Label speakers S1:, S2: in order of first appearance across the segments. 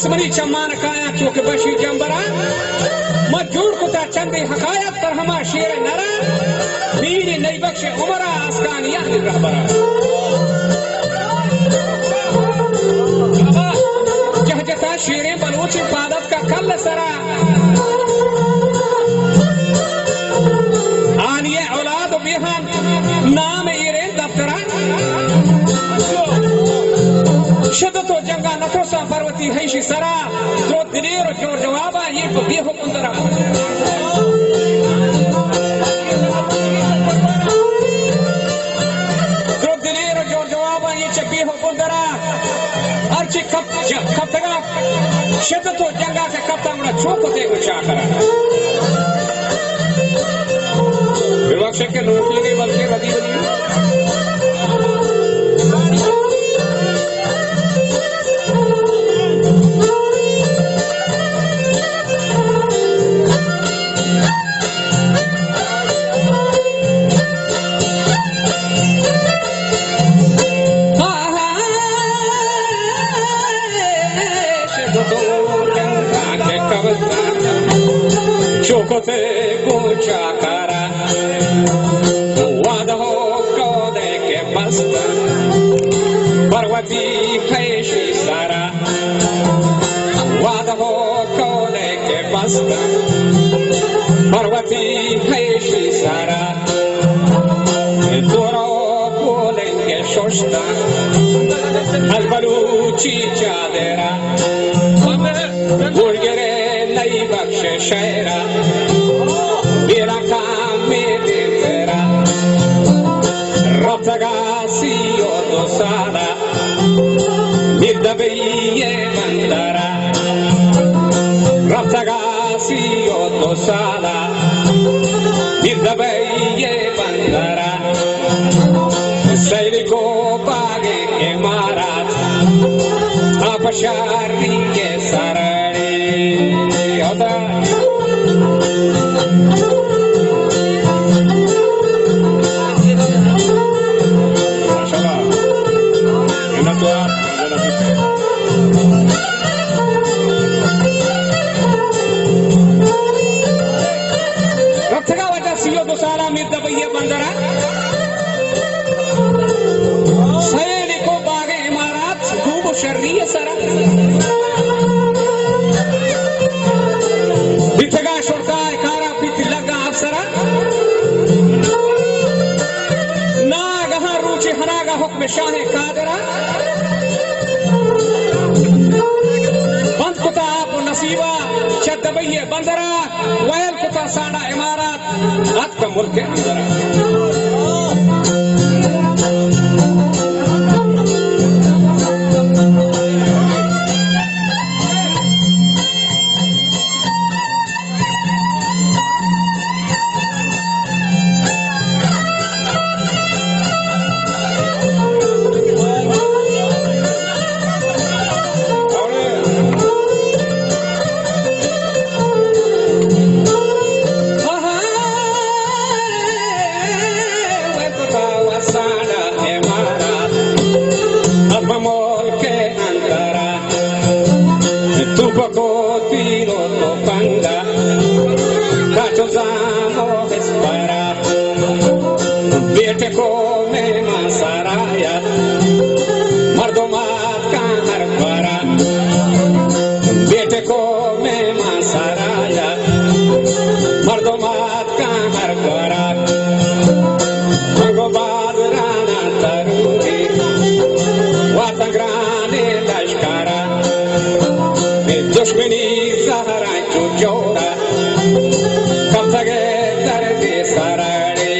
S1: बसमनी चम्मान काया क्योंकि बशी जंबरा मजूर कुता चंदे हकायत पर हमा शेर नरा वीर नई बख्श उमरा आसकानिया रहबरा जहजता शेरे बलूच इबादत का कल सरा आनिए औलाद बेहान नाम इरे दफ्तरा शदतो जंगा नफोसा पर्वती हैशी सरा तो दिलेर जोर जवाबा ये बेहो कुंदरा तो दिलेर जोर जवाबा ये बेहो कुंदरा अर्ची कप्तगा शदतो जंगा के कप्तांगड़ा चोकते गुच्छा करा विवाक्ष के नोट लगे बल्कि रदी बनी चोकते गोचा करा वादो कोदे के बस्ता पर्वती खैशी सारा वादो कोदे के बस्ता पर्वती खैशी सारा दोरो कोलेंगे शोष्टा अलबलूची चादरा गुड़गरे नई बख्श शहरा मेरा काम में तेरा रफ्तगा सियो तो सारा निदबैये बंदरा रफ्तगा सियो तो सारा निदबैये बंदरा सैनिको बागे के महाराज अपशारी के सरणे होता रफ्तगा वजह सियो तो सारा निदबैये बंदरा सैनिको बागे इमारत खूब शर्री सरा बिथगा शुरकार कारा पित लगा अफसरा नागहा रूचे हनागा हुक्म शाह कादरा बंद कुता आप नसीबा चदबैये बंदरा वयल कुता साड़ा इमारत अत का मुल्क अंदरा बेटे को मैं मासराया मर्दोमात का हर बरा बेटे को मैं मासराया मर्दोमात का हर बरा भगवान राना तरुणी वातंग्राने लश्करा दुश्मनी सहरा चुचौड़ा कब तक दर्द सराड़े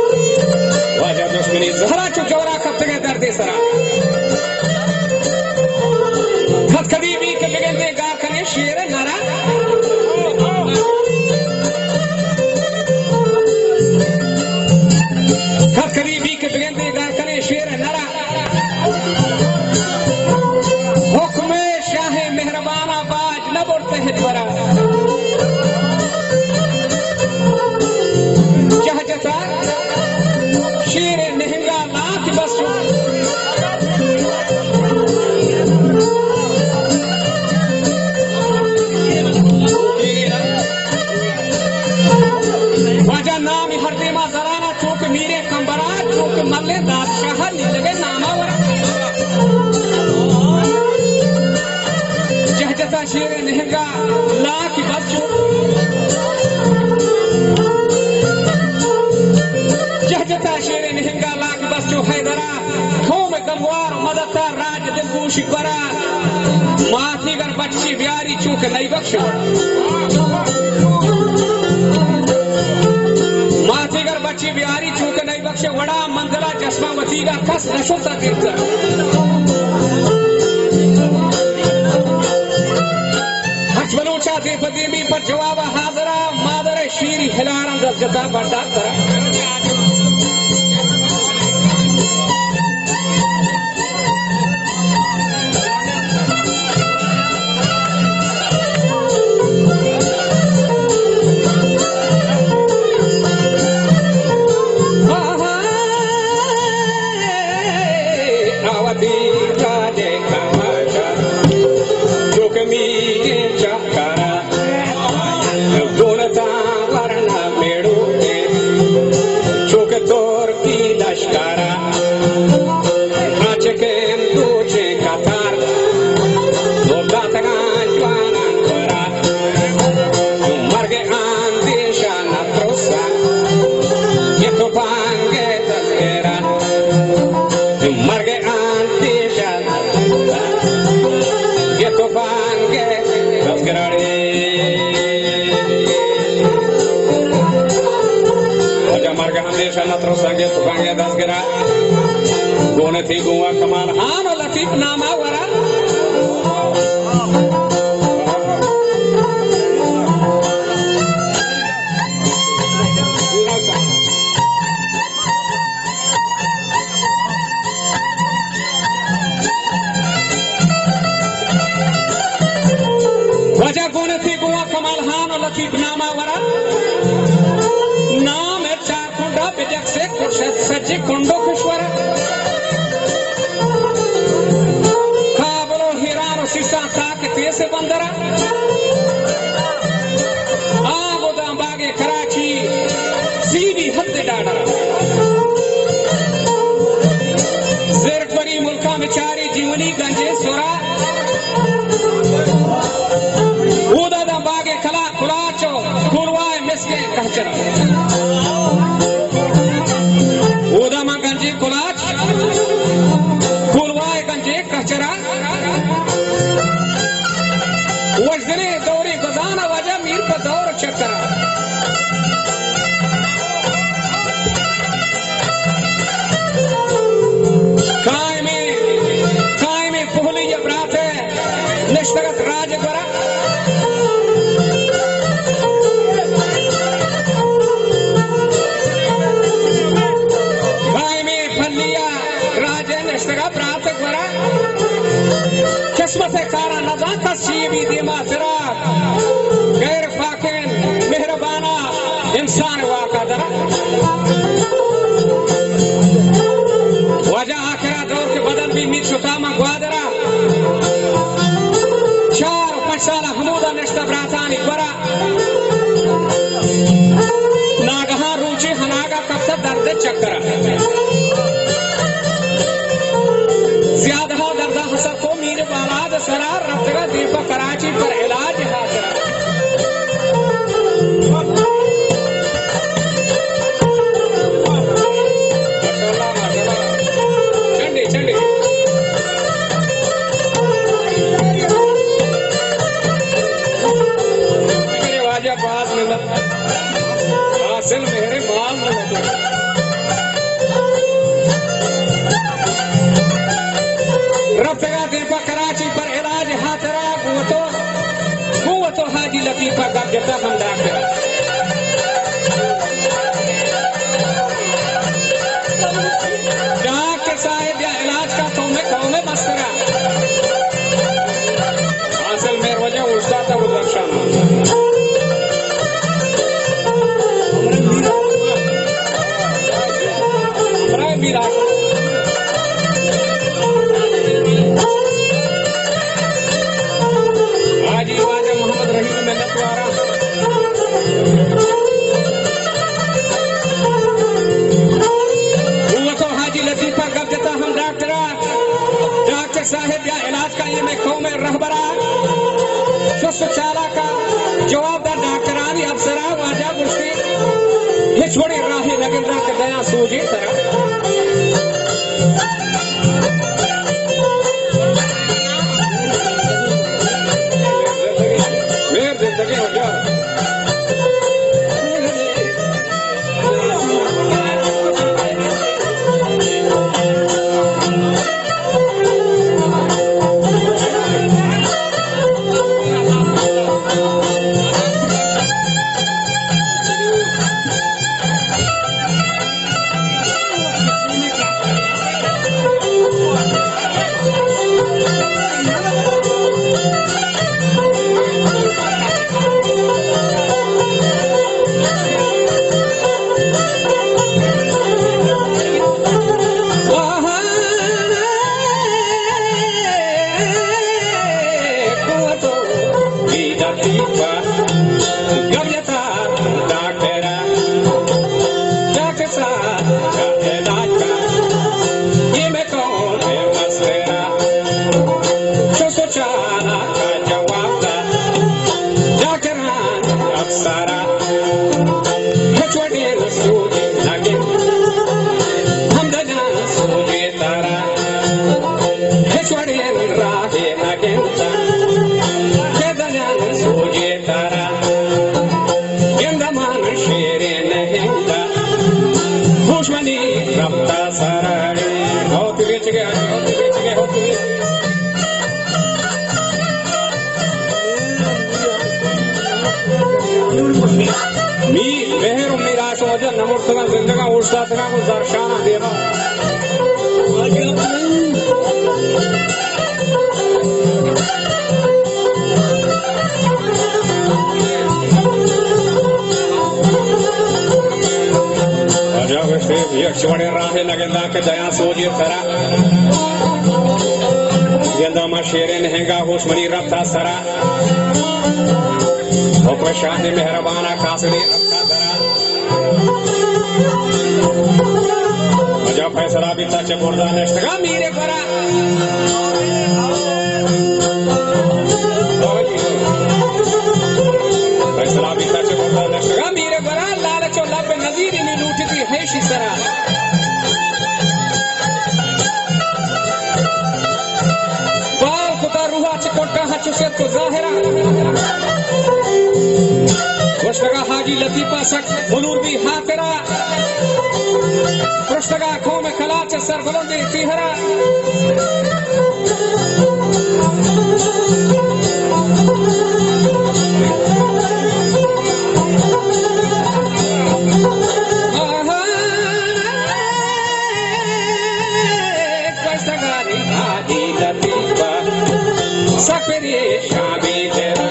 S1: वाजा दुश्मनी सहरा चुचौड़ा कब तक दर्द सरा खतखदीबी के बिगड़ने गा खने शेर नरा खतखदीबी के बिगड़ने गा खने शेर नरा हुक्म शाह मेहरबान जता शेर नहंगा लाख बच्चों जता शेर नहंगा लाख बच्चों हैदरा कौम गमवार मदता राज दिलगोश बरा माथी गर बच्ची ब्यारी चूक नहीं बख्श माथी गर बच्ची ब्यारी चूक नहीं बख्श वड़ा मंजरा चश्मा वतीगा कस नशोता तीर्थ हजबलोचा दे फदीमी पर जवाब हाजरा मादर शीरी हिलारम दजता बर्दाश्त करा थी गुआ कमाल हान और लतीफ नामा वरा वजह गुण थी गुआ कमाल हान और लतीफ नामा वरा नाम है चार कुंडा बिजक से कुर्शत सज्जी कुंडो खुशवरा से बंदरा आगोदा बागे कराची सीधी हद डाडरा ज़रकरी मुल्का में चारी जीवनी गंजे सोरा उदा बागे कला कुलाचो कुलवाए मिसके कहचरा उदा मा गंजे कुलाच कुलवाए गंजे कहचरा वजने दौरे गुजाना वजह मीर पर दौर चक्रा कायमे पुहली जब रात है निश्तगत राज बरा कायमे फलिया राज निश्तगत रात बरा किस्मत कारा नजाकत शीबी दिमा जरा गैर फाकिन मेहरबाना इंसान वाका दरा वजह आखिरा दौर के बदल भी मीर शुकामा ग्वादरा 4-5 साल हमूदा निश्ता ब्रातानी बरा नागहा रूची हनागा कब तक दर्द चक्करा ज्यादा दर्दा हसर को मीर बालाद सरार रफ्तगा दीपा कराची पर इलाज हाजरा चंडी चंडी मेरे वाजा पास में हासिल मेरे बाल में रफ्तगा दीपा कराची पर इलाज हाथरा कुवतो हाजी लतीफा का जता हम डॉक्टर डॉक्टर साहब या इलाज का तो में मस्तरा हासिल मेरे वजह उस्ताद था उदर्शन हमारा मीरा हाजी वाजा मोहम्मद रहीम में नतवारा वो तो हाजी लतीफा कब जता हम डॉक्टर साहब या इलाज का ये मैं कौम में रहबरा चाला का जवाबदार डॉक्टरानी अफसरा वाजा गुस्ती ये छोड़े राहे लगन रात दया सोजे तरह मेर जिंदगी हो जा जिंदगा उड़ता था वो दर्शाना देना यक्षवणे राहे लगेंदा के दया सोजिए तरा गेंदा मा शेरे नहेगा होशमनी रफ्ता सरा हुक्म शाह मेहरबाना कासने रफ्ता दरा मजा फैसला भी था चपोरदा नेस्टगा मेरे परा फैसला भी था चपोरदा नेस्टगा मेरे परा लालच और लब नजीर में लूटती है शिसरा बाल खुदा रूहा चिकोटा हचुसेत को जाहिरा वस्तगा हाजी लतीफा सक मुलूर भी हाथरा प्रश्नगा खो में खलाच सरगुलंदे तिहरा वस्तगा हाजी लतीफा सकरे शाबी तेरा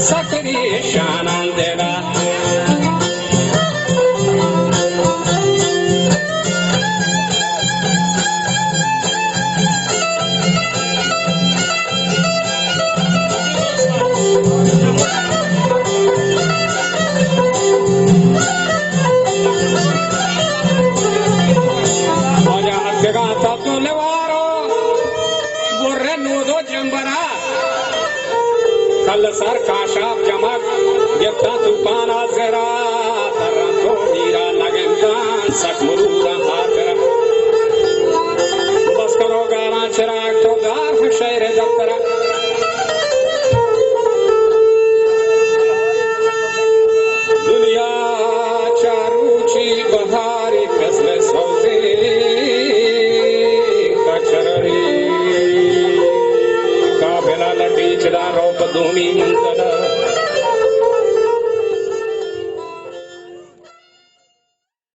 S1: सकरी शानन देना मजा हत्या तब तो लेवारो बोर्रे नूदो जंबरा कल सर काशाब जमक गिफ्ता तूफान आजरा तरह तो हीरा लगेगा सकमरूरा हाजरा बस करो गाना चिराग तो दार है शहर दफ्तरा दुनिया चारूची बहारी फसल सौदे कचररी काबिला लटी चिदा रोप दूनी मंजर